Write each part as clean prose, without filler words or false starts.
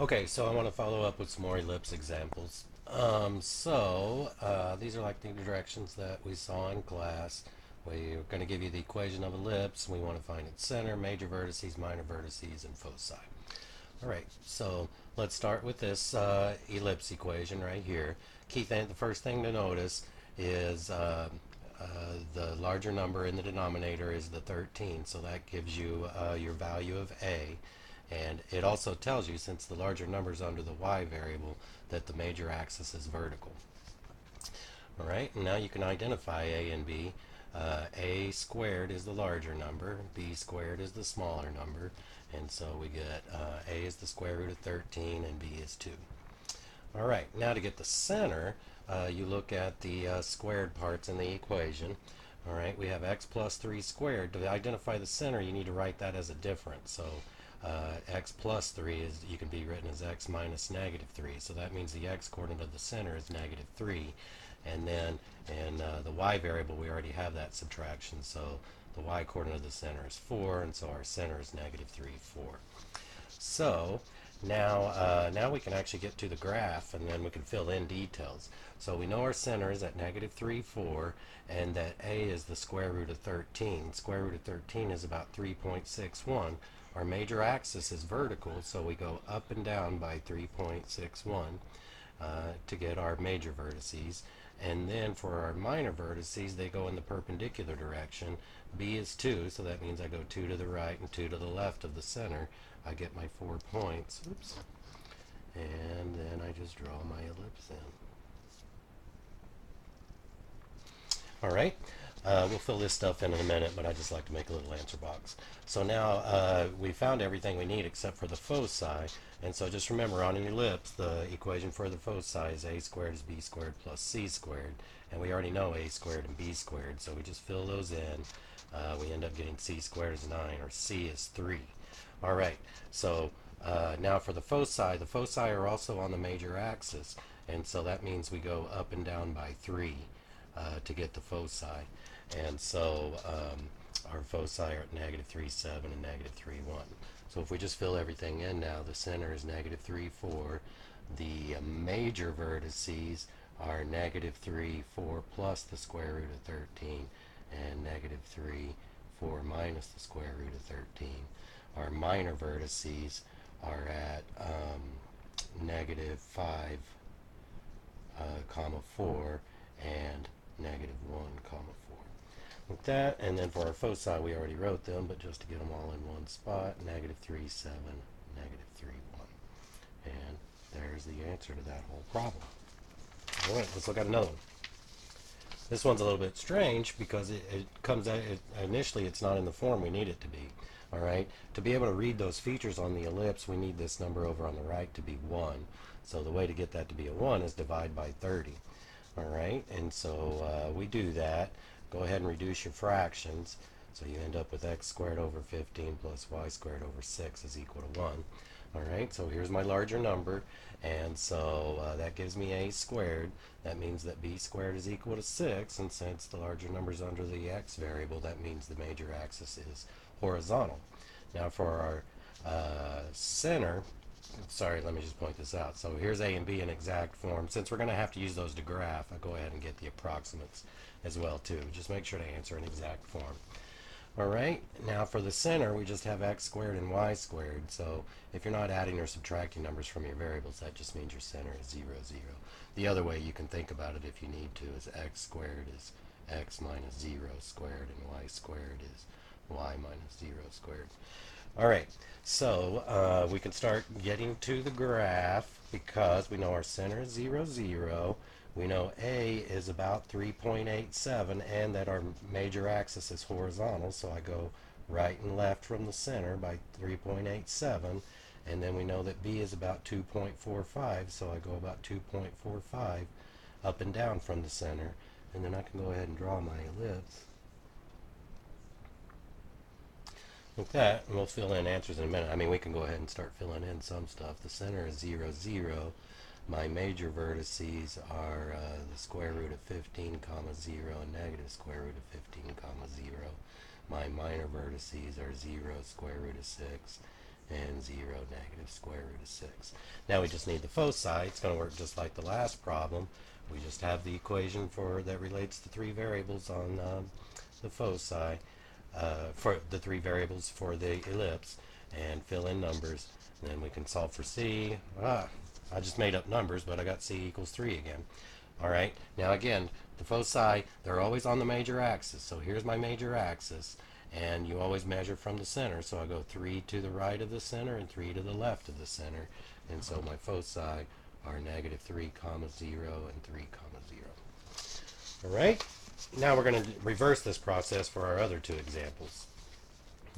Okay, so I want to follow up with some more ellipse examples. These are like the directions that we saw in class. We're going to give you the equation of ellipse. We want to find its center, major vertices, minor vertices, and foci. All right, so let's start with this ellipse equation right here. The first thing to notice is the larger number in the denominator is the 13, so that gives you your value of a. And it also tells you, since the larger number is under the y variable, that the major axis is vertical. All right, and now you can identify a and b. A squared is the larger number, b squared is the smaller number, and so we get a is the square root of 13 and b is 2. All right, now to get the center, you look at the squared parts in the equation. All right, we have x plus 3 squared. To identify the center, you need to write that as a difference. So x plus 3 you can be written as x minus negative 3. So that means the x coordinate of the center is negative 3. And then in the y variable, we already have that subtraction. So the y coordinate of the center is 4, and so our center is negative 3, 4. So now we can actually get to the graph, and then we can fill in details. So we know our center is at negative 3, 4, and that a is the square root of 13. Square root of 13 is about 3.61. Our major axis is vertical, so we go up and down by 3.61 to get our major vertices. And then for our minor vertices, they go in the perpendicular direction. B is 2, so that means I go 2 to the right and 2 to the left of the center. I get my 4 points. Oops. And then I just draw my ellipse in. All right. We'll fill this stuff in a minute, but I just like to make a little answer box. So now we found everything we need except for the foci. And so just remember, on an ellipse, the equation for the foci is a squared is b squared plus c squared. And we already know a squared and b squared, so we just fill those in. We end up getting c squared is 9, or c is 3. All right, so now for the foci are also on the major axis. And so that means we go up and down by 3 to get the foci. And so our foci are at negative 3, 7 and negative 3, 1. So if we just fill everything in now, the center is negative 3, 4. The major vertices are negative 3, 4 plus the square root of 13, and negative 3, 4 minus the square root of 13. Our minor vertices are at negative 5, comma 4, and negative 1, comma 4. With that, and then for our foci, we already wrote them, but just to get them all in one spot, negative 3, 7, negative 3, 1. And there's the answer to that whole problem. All right, let's look at another one. This one's a little bit strange because it comes out, initially it's not in the form we need it to be. All right, to be able to read those features on the ellipse, we need this number over on the right to be 1. So the way to get that to be a 1 is divide by 30. All right, and so we do that. Go ahead and reduce your fractions. So you end up with x squared over 15 plus y squared over 6 is equal to 1. All right, so here's my larger number, and so that gives me a squared. That means that b squared is equal to 6, and since the larger number is under the x variable, that means the major axis is horizontal. Now for our center, sorry, let me just point this out. So here's a and b in exact form. Since we're going to have to use those to graph, I'll go ahead and get the approximates as well too. Just make sure to answer in exact form. All right, now for the center, we just have x squared and y squared. So if you're not adding or subtracting numbers from your variables, that just means your center is 0, 0. The other way you can think about it if you need to is x squared is x minus 0 squared, and y squared is y minus 0 squared. All right, so we can start getting to the graph because we know our center is 0, 0. We know A is about 3.87 and that our major axis is horizontal, so I go right and left from the center by 3.87, and then we know that B is about 2.45, so I go about 2.45 up and down from the center, and then I can go ahead and draw my ellipse. With that, and we'll fill in answers in a minute. I mean, we can go ahead and start filling in some stuff. The center is 0, 0. My major vertices are the square root of 15, comma 0, and negative square root of 15, comma 0. My minor vertices are 0, square root of 6, and 0, negative square root of 6. Now we just need the foci. It's going to work just like the last problem. We just have the equation that relates to three variables on the foci, for the three variables for the ellipse, and fill in numbers. And then we can solve for c. I just made up numbers, but I got c equals 3 again. All right, now again, the foci, they're always on the major axis. So here's my major axis, and you always measure from the center. So I go 3 to the right of the center and 3 to the left of the center. And so my foci are negative 3 comma 0 and 3 comma 0. All right, now we're going to reverse this process for our other two examples.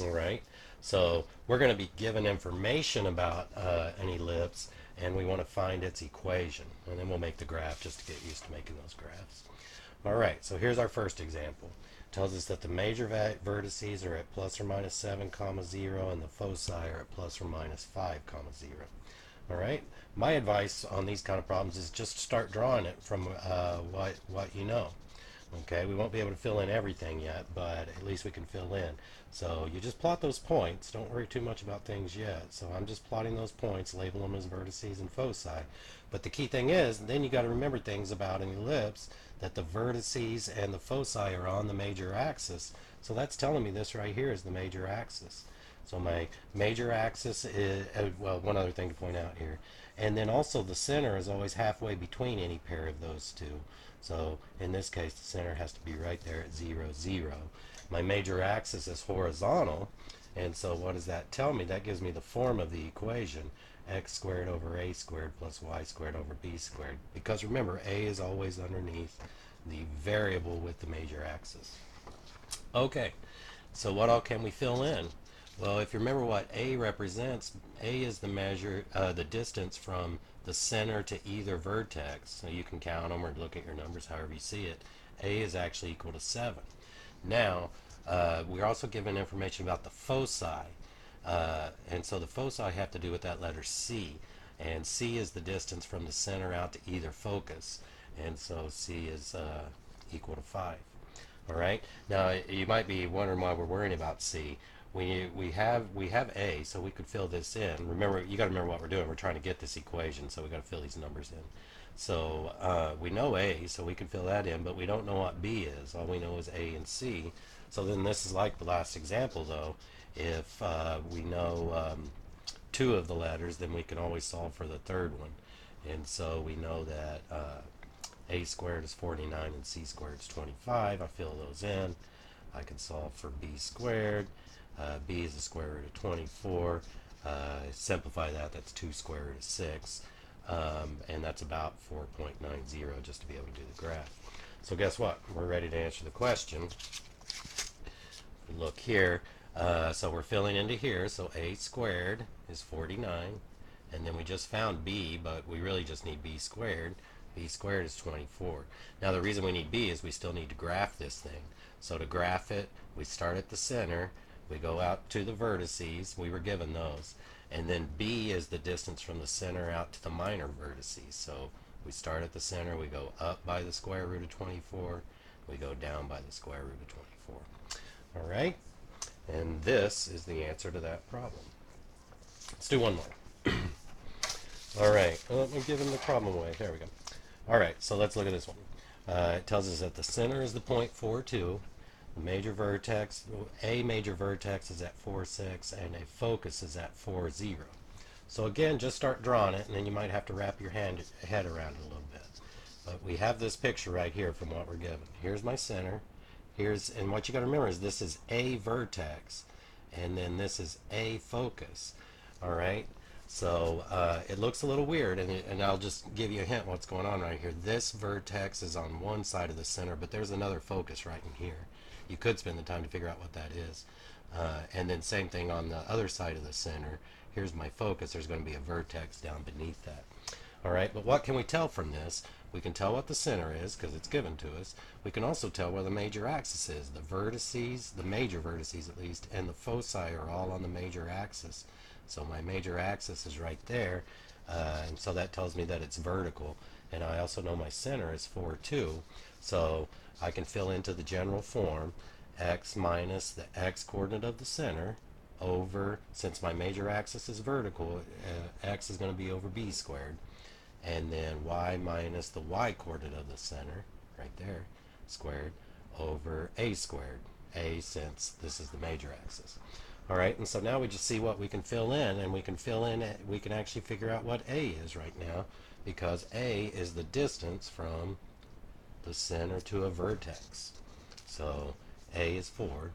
All right, so we're going to be given information about an ellipse, and we want to find its equation, and then we'll make the graph just to get used to making those graphs. All right, so here's our first example. It tells us that the major vertices are at plus or minus 7 comma 0, and the foci are at plus or minus 5 comma 0. All right, my advice on these kind of problems is just start drawing it from what you know. Okay, we won't be able to fill in everything yet, but at least we can fill in. So you just plot those points. Don't worry too much about things yet. So I'm just plotting those points, label them as vertices and foci. But the key thing is, then you got to remember things about an ellipse, that the vertices and the foci are on the major axis. So that's telling me this right here is the major axis. So my major axis is, well, one other thing to point out here. And then also the center is always halfway between any pair of those two. So in this case, the center has to be right there at 0, 0. My major axis is horizontal, and so what does that tell me? That gives me the form of the equation, x squared over a squared plus y squared over b squared. Because remember, a is always underneath the variable with the major axis. Okay, so what all can we fill in? Well, if you remember what a represents, a is the measure, the distance from the center to either vertex. So you can count them or look at your numbers however you see it. A is actually equal to 7. Now, we're also given information about the foci. And so the foci have to do with that letter C. And C is the distance from the center out to either focus. And so C is equal to 5. All right. Now, you might be wondering why we're worrying about C. We have A, so we could fill this in. Remember, you got to remember what we're doing. We're trying to get this equation, so we got to fill these numbers in. So we know A, so we can fill that in, but we don't know what B is. All we know is A and C. So then this is like the last example, though. If we know two of the letters, then we can always solve for the third one. And so we know that A squared is 49 and C squared is 25. I fill those in. I can solve for B squared. B is the square root of 24. Simplify that, that's 2 square root of 6. And that's about 4.90 just to be able to do the graph. So guess what? We're ready to answer the question. Look here. So we're filling into here. So A squared is 49. And then we just found B, but we really just need B squared. B squared is 24. Now the reason we need B is we still need to graph this thing. So to graph it, we start at the center. We go out to the vertices, we were given those, and then B is the distance from the center out to the minor vertices. So we start at the center, we go up by the square root of 24, we go down by the square root of 24. All right, and this is the answer to that problem. Let's do one more. All right, let me give him the problem away. There we go. All right, so let's look at this one. It tells us that the center is the point 4, 2. The major vertex, a major vertex is at 4, 6, and a focus is at 4, 0. So again, just start drawing it, and then you might have to wrap your head around it a little bit. But we have this picture right here from what we're given. Here's my center. And what you got to remember is this is a vertex, and then this is a focus. All right. So it looks a little weird, and I'll just give you a hint what's going on right here. This vertex is on one side of the center, but there's another focus right in here. You could spend the time to figure out what that is. And then same thing on the other side of the center. Here's my focus. There's going to be a vertex down beneath that. All right, but what can we tell from this? We can tell what the center is because it's given to us. We can also tell where the major axis is. The vertices, the major vertices at least, and the foci are all on the major axis. So my major axis is right there, and so that tells me that it's vertical. And I also know my center is 4, 2. So I can fill into the general form x minus the x coordinate of the center over, since my major axis is vertical, x is going to be over b squared, and then y minus the y coordinate of the center, right there, squared, over a squared. A, since this is the major axis. All right, and so now we just see what we can fill in, and we can actually figure out what a is right now, because a is the distance from the center to a vertex. So a is 4.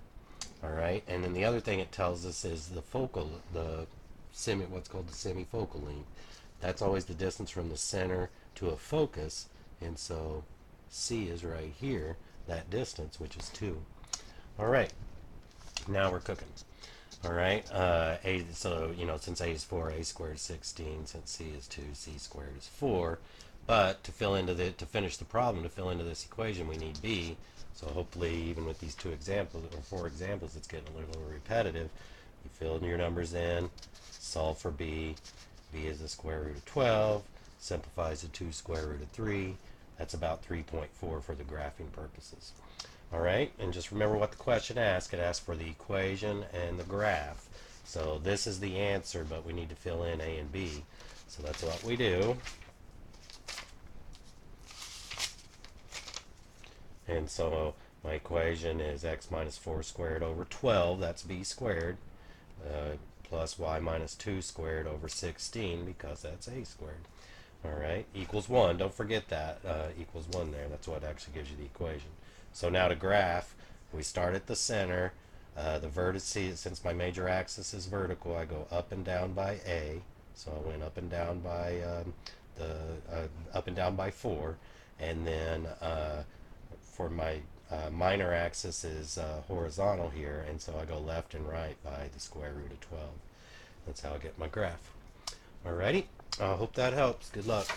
All right, and then the other thing it tells us is what's called the semifocal length. That's always the distance from the center to a focus, and so C is right here, that distance, which is 2. All right, now we're cooking. All right, so since a is 4, a squared is 16. Since c is 2, c squared is 4. But to finish the problem, to fill into this equation, we need b. So hopefully, even with these 2 examples or 4 examples, it's getting a little repetitive. You fill your numbers in, solve for b. B is the square root of 12. Simplifies to 2 square root of 3. That's about 3.4 for the graphing purposes. All right, and just remember what the question asked. It asked for the equation and the graph. So this is the answer, but we need to fill in a and b. So that's what we do. And so my equation is x minus 4 squared over 12, that's b squared, plus y minus 2 squared over 16, because that's a squared. All right, equals 1. Don't forget that. Equals 1 there. That's what actually gives you the equation. So now to graph, we start at the center. The vertices, since my major axis is vertical, I go up and down by a. So I went up and down by up and down by 4, and then for my minor axis is horizontal here, and so I go left and right by the square root of 12. That's how I get my graph. Alrighty, I hope that helps. Good luck.